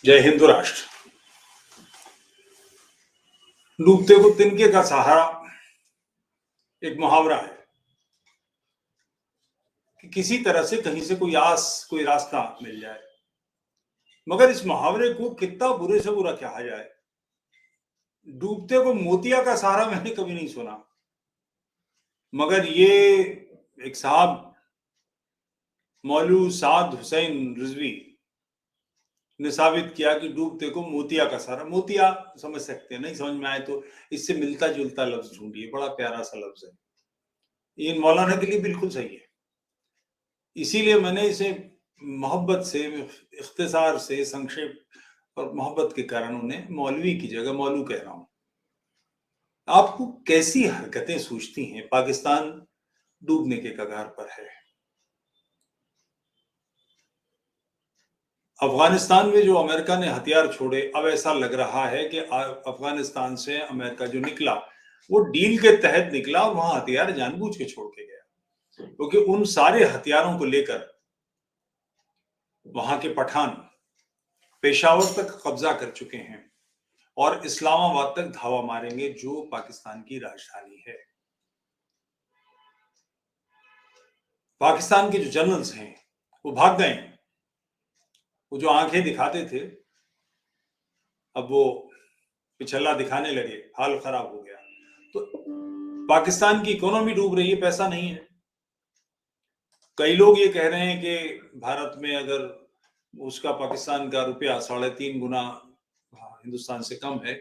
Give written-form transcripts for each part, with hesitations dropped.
जय हिंदू राष्ट्र। डूबते को तिनके का सहारा एक मुहावरा है कि किसी तरह से कहीं से कोई रास्ता मिल जाए। मगर इस मुहावरे को कितना बुरे से बुरा कहा जाए। डूबते को मोतिया का सहारा मैंने कभी नहीं सुना, मगर ये एक साहब मौलवी साद हुसैन रिजवी ने साबित किया कि डूबते को मोतिया का सहारा। मोतिया समझ सकते हैं, नहीं समझ में आए तो इससे मिलता जुलता लफ्ज ढूंढिए, बड़ा प्यारा सा लफ्ज है। ये मौलाना के लिए बिल्कुल सही है, इसीलिए मैंने इसे मोहब्बत से, इख्तिसार से, संक्षेप और मोहब्बत के कारण उन्हें मौलवी की जगह मौलू कह रहा हूं। आपको कैसी हरकतें सूझती हैं? पाकिस्तान डूबने के कगार पर है। अफगानिस्तान में जो अमेरिका ने हथियार छोड़े, अब ऐसा लग रहा है कि अफगानिस्तान से अमेरिका जो निकला वो डील के तहत निकला और वहां हथियार जानबूझ के छोड़ के गया, क्योंकि उन सारे हथियारों को लेकर वहां के पठान पेशावर तक कब्जा कर चुके हैं और इस्लामाबाद तक धावा मारेंगे, जो पाकिस्तान की राजधानी है। पाकिस्तान के जो जनरल्स हैं वो भाग गए। वो जो आंखें दिखाते थे अब वो पिछला दिखाने लगे, हाल खराब हो गया। तो पाकिस्तान की इकोनॉमी डूब रही है, पैसा नहीं है। कई लोग ये कह रहे हैं कि भारत में अगर उसका पाकिस्तान का रुपया 3.5 गुना हिंदुस्तान से कम है,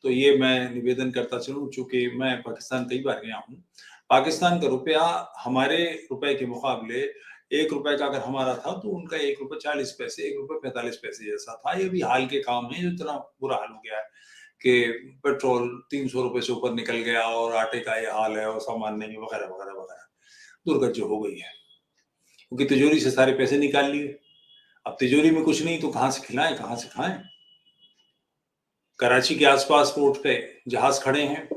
तो ये मैं निवेदन करता चलूं, चूंकि मैं पाकिस्तान कई बार गया हूं। पाकिस्तान का रुपया हमारे रुपए के मुकाबले 1 रुपए का अगर हमारा था तो उनका 1 रुपए 40 पैसे, 1 रुपए 45 पैसे जैसा था। ये भी हाल के काम है, जो इतना बुरा हाल हो गया है कि पेट्रोल 300 रुपए से ऊपर निकल गया और आटे का ये हाल है और सामान नहीं, वगैरह वगैरह वगैरह। दुर्गत जो हो गई है, क्योंकि तिजोरी से सारे पैसे निकाल लिए। अब तिजोरी में कुछ नहीं तो कहां से खिलाएं, कहां से खाएं। कराची के आसपास पोर्ट पे जहाज खड़े हैं,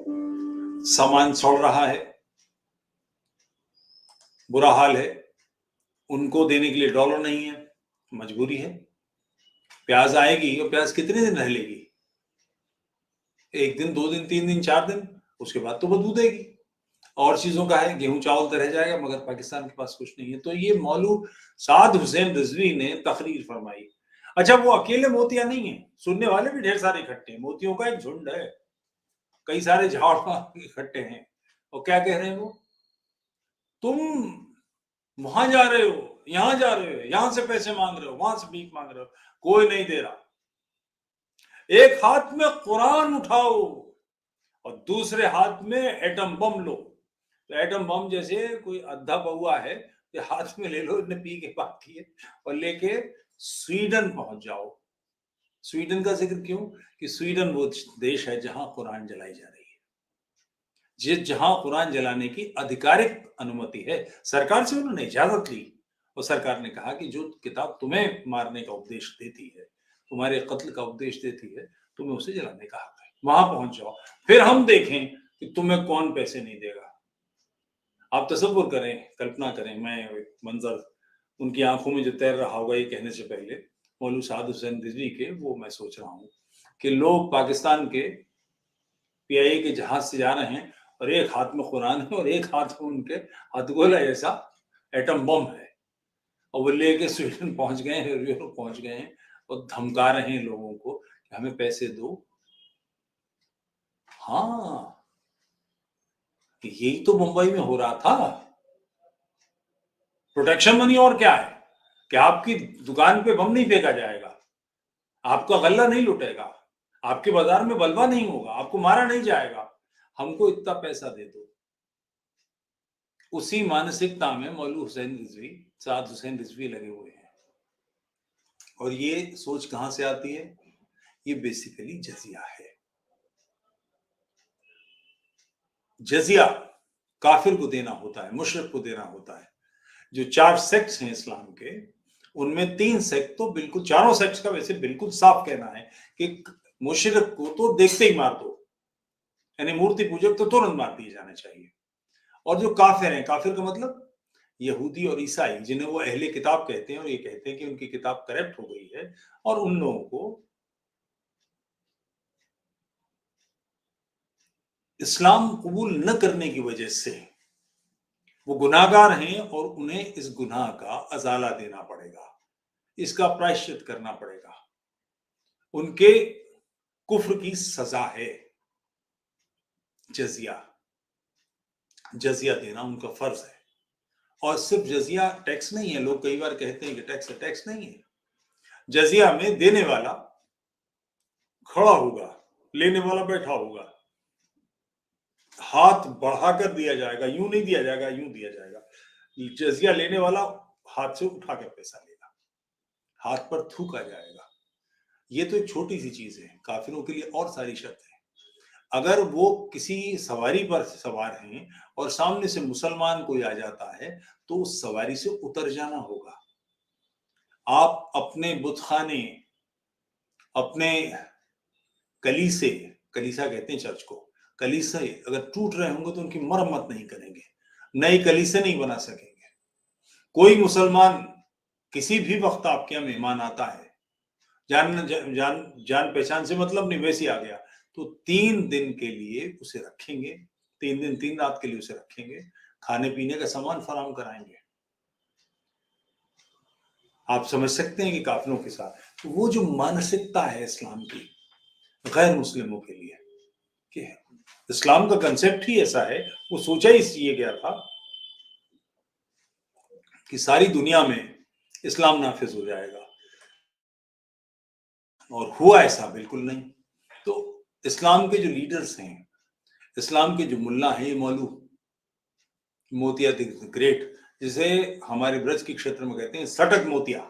सामान सड़ रहा है, बुरा हाल है। उनको देने के लिए डॉलर नहीं है, मजबूरी है। प्याज आएगी और प्याज कितने दिन रह लेगी? 1 दिन, 2 दिन, 3 दिन, 4 दिन, उसके बाद तो बदबू देगी। और चीजों का है, गेहूं चावल तो रह जाएगा, मगर पाकिस्तान के पास कुछ नहीं है। तो ये मौलू साद हुसैन रिजवी ने तकरीर फरमाई। अच्छा, वो अकेले मोतिया नहीं है, सुनने वाले भी ढेर सारे इकट्ठे हैं, मोतियों का एक झुंड है, कई सारे झाड़ इकट्ठे हैं। और क्या कह रहे हैं वो? तुम वहां जा रहे हो, यहां जा रहे हो, यहां से पैसे मांग रहे हो, वहां से भीख मांग रहे हो, कोई नहीं दे रहा। एक हाथ में कुरान उठाओ और दूसरे हाथ में एटम बम लो। तो एटम बम जैसे कोई अद्धा बउआ है, तो हाथ में ले लो, इतने पी के बात की है, और लेके स्वीडन पहुंच जाओ। स्वीडन का जिक्र क्यों? कि स्वीडन वो देश है जहां कुरान जलाई जा रही है, जहां कुरान जलाने की आधिकारिक अनुमति है। सरकार से उन्होंने इजाजत ली और सरकार ने कहा कि जो किताब तुम्हें मारने का उपदेश देती है, तुम्हारे कत्ल का उपदेश देती है, तुम्हें उसे जलाने का हक है। वहां पहुंच जाओ, फिर हम देखें कि तुम्हें कौन पैसे नहीं देगा। आप तसव्वुर करें, कल्पना करें, मैं एक मंजर उनकी आंखों में जो तैर रहा होगा ये कहने से पहले, मौलवी साद हुसैन रिजवी के, वो मैं सोच रहा हूँ कि लोग पाकिस्तान के पीआईए के जहाज से जा रहे हैं और एक हाथ में कुरान है और एक हाथ में उनके हथगोला जैसा एटम बम है, और वो लेके स्वीडन पहुंच गए हैं, यूरोप पहुंच गए हैं और धमका रहे हैं लोगों को कि हमें पैसे दो। हाँ, यही तो मुंबई में हो रहा था। प्रोटेक्शन मनी और क्या है कि आपकी दुकान पे बम नहीं फेंका जाएगा, आपका गल्ला नहीं लुटेगा, आपके बाजार में बलवा नहीं होगा, आपको मारा नहीं जाएगा, हमको इतना पैसा दे दो। उसी मानसिकता में मौलवी हुसैन रिजवी, साद हुसैन रिजवी लगे हुए हैं। और ये सोच कहां से आती है? ये बेसिकली जजिया है। जजिया काफिर को देना होता है, मुशरिक को देना होता है। जो 4 सेक्ट्स हैं इस्लाम के, उनमें 3 सेक्ट तो बिल्कुल, चारों सेक्ट्स का वैसे बिल्कुल साफ कहना है कि मुशरिक को तो देखते ही मार दो, यानी मूर्ति पूजक तो तुरंत मार दिए जाने चाहिए। और जो काफिर हैं, काफिर का मतलब यहूदी और ईसाई, जिन्हें वो अहले किताब कहते हैं और ये कहते हैं कि उनकी किताब करप्ट हो गई है, और उन लोगों को इस्लाम कबूल न करने की वजह से वो गुनाहगार हैं और उन्हें इस गुनाह का अजाला देना पड़ेगा, इसका प्रायश्चित करना पड़ेगा। उनके कुफ्र की सजा है जजिया। जजिया देना उनका फर्ज है। और सिर्फ जजिया टैक्स नहीं है। लोग कई बार कहते हैं कि टैक्स है, टैक्स नहीं है। जजिया में देने वाला खड़ा होगा, लेने वाला बैठा होगा, हाथ बढ़ाकर दिया जाएगा, यूं नहीं दिया जाएगा, यूं दिया जाएगा। जजिया लेने वाला हाथ से उठाकर पैसा लेगा, हाथ पर थूका जाएगा। ये तो एक छोटी सी चीज है, काफिरों के लिए और सारी शर्त है। अगर वो किसी सवारी पर सवार हैं और सामने से मुसलमान कोई आ जाता है तो उस सवारी से उतर जाना होगा। आप अपने बुतखाने, अपने कलीसे, कलीसा कहते हैं चर्च को, कलीसे अगर टूट रहे होंगे तो उनकी मरम्मत नहीं करेंगे, नए कलीसे नहीं बना सकेंगे। कोई मुसलमान किसी भी वक्त आपके यहाँ मेहमान आता है, जान पहचान से मतलब नहीं, वैसे आ गया तो 3 दिन के लिए उसे रखेंगे, 3 दिन 3 रात के लिए उसे रखेंगे, खाने पीने का सामान फराहम कराएंगे। आप समझ सकते हैं कि काफिरों के साथ तो वो जो मानसिकता है इस्लाम की गैर मुस्लिमों के लिए, कि इस्लाम का कंसेप्ट ही ऐसा है, वो सोचा ही इसलिए गया था कि सारी दुनिया में इस्लाम नाफिज हो जाएगा, और हुआ ऐसा बिल्कुल नहीं। तो इस्लाम के जो लीडर्स हैं, इस्लाम के जो मुल्ला हैं, ये मौलू मोतिया द ग्रेट, जिसे हमारे ब्रज के क्षेत्र में कहते हैं सटक मोतिया,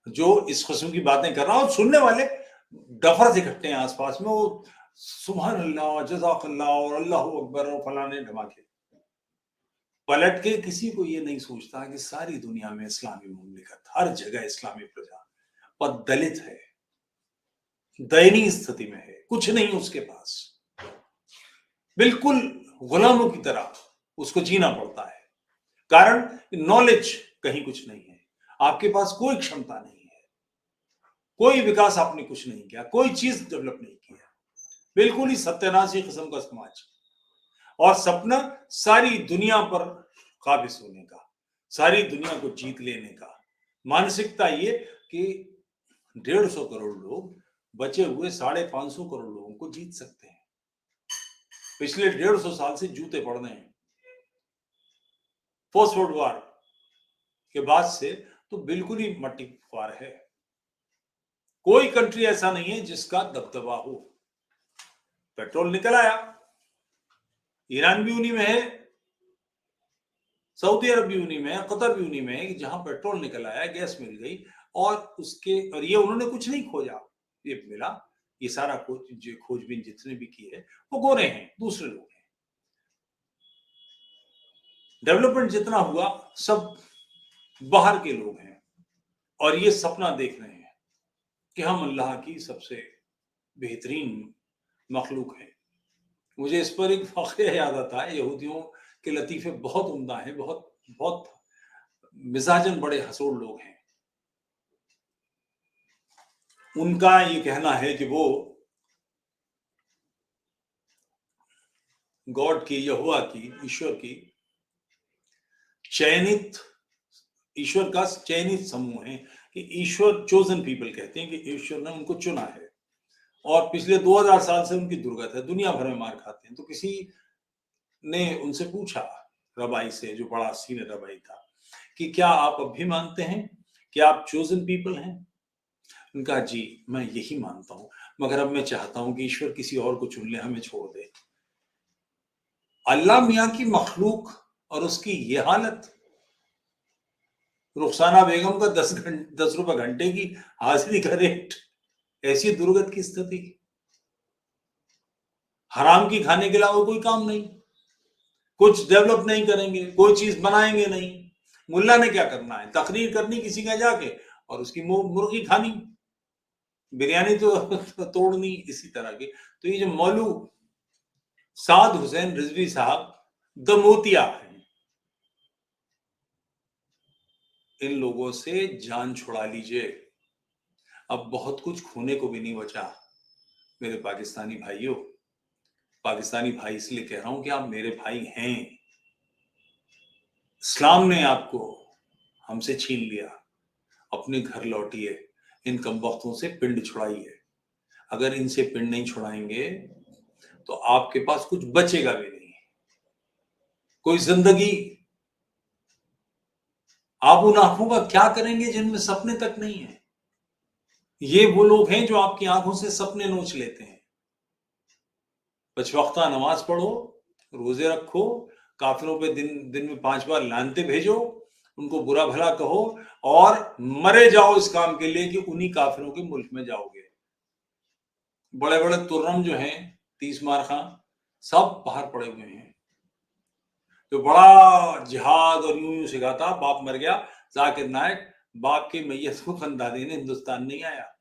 जो इस किस्म की बातें कर रहा है और सुनने वाले डफर से इकट्ठे हैं आसपास में, वो सुभान अल्लाह, जज़ाकल्लाह और अल्लाह अकबर और फलाने धमाके। पलट के किसी को ये नहीं सोचता कि सारी दुनिया में इस्लामी मुमलिकत, हर जगह इस्लामी प्रजा पर दलित है, दयनीय स्थिति में है, कुछ नहीं उसके पास, बिल्कुल गुलामों की तरह उसको जीना पड़ता है। कारण नॉलेज कहीं कुछ नहीं है, आपके पास कोई क्षमता नहीं है, कोई विकास आपने कुछ नहीं किया, कोई चीज डेवलप नहीं किया, बिल्कुल ही सत्यानाशी किस्म का समाज, और सपना सारी दुनिया पर काबिज होने का, सारी दुनिया को जीत लेने का। मानसिकता ये कि 150 करोड़ लोग बचे हुए 550 करोड़ लोगों को जीत सकते हैं। पिछले 150 साल से जूते पड़ रहे हैं पोस्ट वर्ल्ड वॉर के बाद से, तो बिल्कुल ही मट्टी खुआर है। कोई कंट्री ऐसा नहीं है जिसका दबदबा हो। पेट्रोल निकल आया, ईरान भी उन्हीं में है, सऊदी अरब भी उन्हीं में है, कतर भी उन्हीं में है, जहां पेट्रोल निकल आया, गैस मिल गई, और ये उन्होंने कुछ नहीं खोजा, ये मिला। ये सारा खोजबीन जितने भी की है वो गोरे हैं, दूसरे लोग हैं। डेवलपमेंट जितना हुआ सब बाहर के लोग हैं, और ये सपना देख रहे हैं कि हम अल्लाह की सबसे बेहतरीन मखलूक हैं। मुझे इस पर एक वाक़या याद आता है। यहूदियों के लतीफ़े बहुत उम्दा हैं, बहुत बहुत मिजाजन बड़े हसूड़ लोग हैं। उनका ये कहना है कि वो गॉड की, यहोवा की, ईश्वर की चयनित, ईश्वर का चयनित समूह है, कि ईश्वर चोजन पीपल कहते हैं कि ईश्वर ने उनको चुना है, और पिछले 2000 साल से उनकी दुर्गत है, दुनिया भर में मार खाते हैं। तो किसी ने उनसे पूछा, रबाई से, जो बड़ा सीनियर रबाई था, कि क्या आप अब भी मानते हैं कि आप चोजन पीपल हैं? उनका जी मैं यही मानता हूं, मगर अब मैं चाहता हूं कि ईश्वर किसी और को चुन ले, हमें छोड़ दे। अल्लाह मियां की मखलूक और उसकी ये हालत। रुखसाना बेगम का 10 रुपए घंटे की हाजिरी का रेट, ऐसी दुर्गत की स्थिति, हराम की खाने के अलावा कोई काम नहीं, कुछ डेवलप नहीं करेंगे, कोई चीज बनाएंगे नहीं। मुल्ला ने क्या करना है? तकरीर करनी किसी का जाके, और उसकी मुर्गी खानी, बिरयानी तो तोड़नी, इसी तरह की। तो ये जो मौलू साद हुसैन रिजवी साहब द मोतिया हैं, इन लोगों से जान छुड़ा लीजिए। अब बहुत कुछ खोने को भी नहीं बचा मेरे पाकिस्तानी भाइयों। पाकिस्तानी भाई इसलिए कह रहा हूं कि आप मेरे भाई हैं। इस्लाम ने आपको हमसे छीन लिया, अपने घर लौटिए, इन कमबख्तों से पिंड छुड़ाइए। अगर इनसे पिंड नहीं छुड़ाएंगे तो आपके पास कुछ बचेगा भी नहीं, कोई जिंदगी। आप उन आंखों का क्या करेंगे जिनमें सपने तक नहीं है? ये वो लोग हैं जो आपकी आंखों से सपने नोच लेते हैं। 5 वक्ता नमाज पढ़ो, रोजे रखो, काफिरों पे दिन दिन में 5 बार लानते भेजो, उनको बुरा भला कहो और मरे जाओ इस काम के लिए कि उन्हीं काफिरों के मुल्क में जाओगे। बड़े बड़े तुर्रम जो हैं, 30 मार खां, सब बाहर पड़े हुए हैं। जो बड़ा जिहाद और यूं सिखाता, बाप मर गया, जाकिर नायक बाप की मैयत को खंदा देने हिंदुस्तान नहीं आया।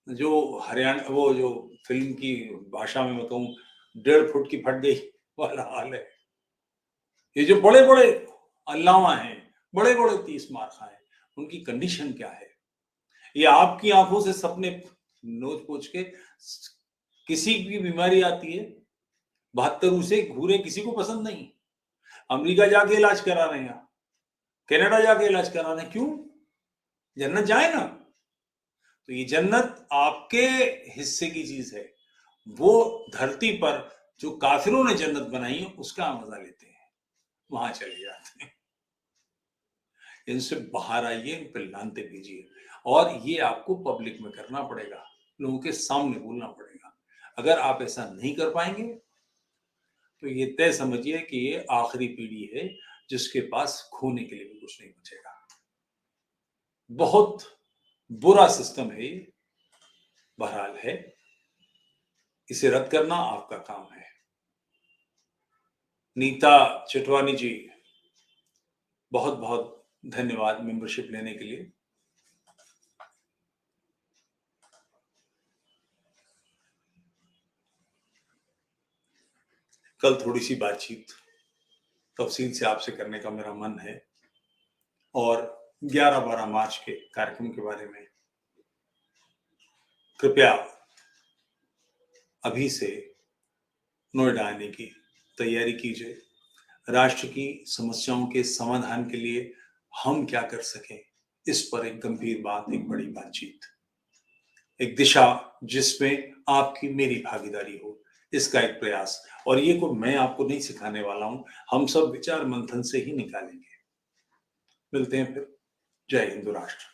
जो हरियाणा, वो जो फिल्म की भाषा में मैं कहूं 1.5 फुट की फट गई वाला हाल है। ये जो बड़े बड़े अल्लामा हैं, बड़े बड़े 30 मार खाए, उनकी कंडीशन क्या है? ये आपकी आंखों से सपने नोच पोच के, किसी की बीमारी आती है 72 से घूरे, किसी को पसंद नहीं। अमेरिका जाके इलाज करा रहे हैं, कनाडा जाके इलाज करा रहे हैं, क्यों? जन्नत जाए ना। तो ये जन्नत आपके हिस्से की चीज है। वो धरती पर जो काफिरों ने जन्नत बनाई है उसका मजा लेते हैं, वहां चले जाते हैं। इनसे बाहर आइए, इन पर लानते भेजिए, और ये आपको पब्लिक में करना पड़ेगा, लोगों के सामने बोलना पड़ेगा। अगर आप ऐसा नहीं कर पाएंगे तो ये तय समझिए कि ये आखिरी पीढ़ी है जिसके पास खोने के लिए भी कुछ नहीं बचेगा। बहुत बुरा सिस्टम है ये, बहरहाल है, इसे रद्द करना आपका काम है। नीता चिटवानी जी, बहुत बहुत धन्यवाद मेंबरशिप लेने के लिए। कल थोड़ी सी बातचीत तफसील से आपसे करने का मेरा मन है, और 11-12 मार्च के कार्यक्रम के बारे में कृपया अभी से नोएडा आने की तैयारी कीजिए। राष्ट्र की समस्याओं के समाधान के लिए हम क्या कर सकें, इस पर एक गंभीर बात, एक बड़ी बातचीत, एक दिशा जिसमें आपकी मेरी भागीदारी हो, इसका एक प्रयास। और ये को मैं आपको नहीं सिखाने वाला हूं, हम सब विचार मंथन से ही निकालेंगे। मिलते हैं फिर। जय हिंद राष्ट्र।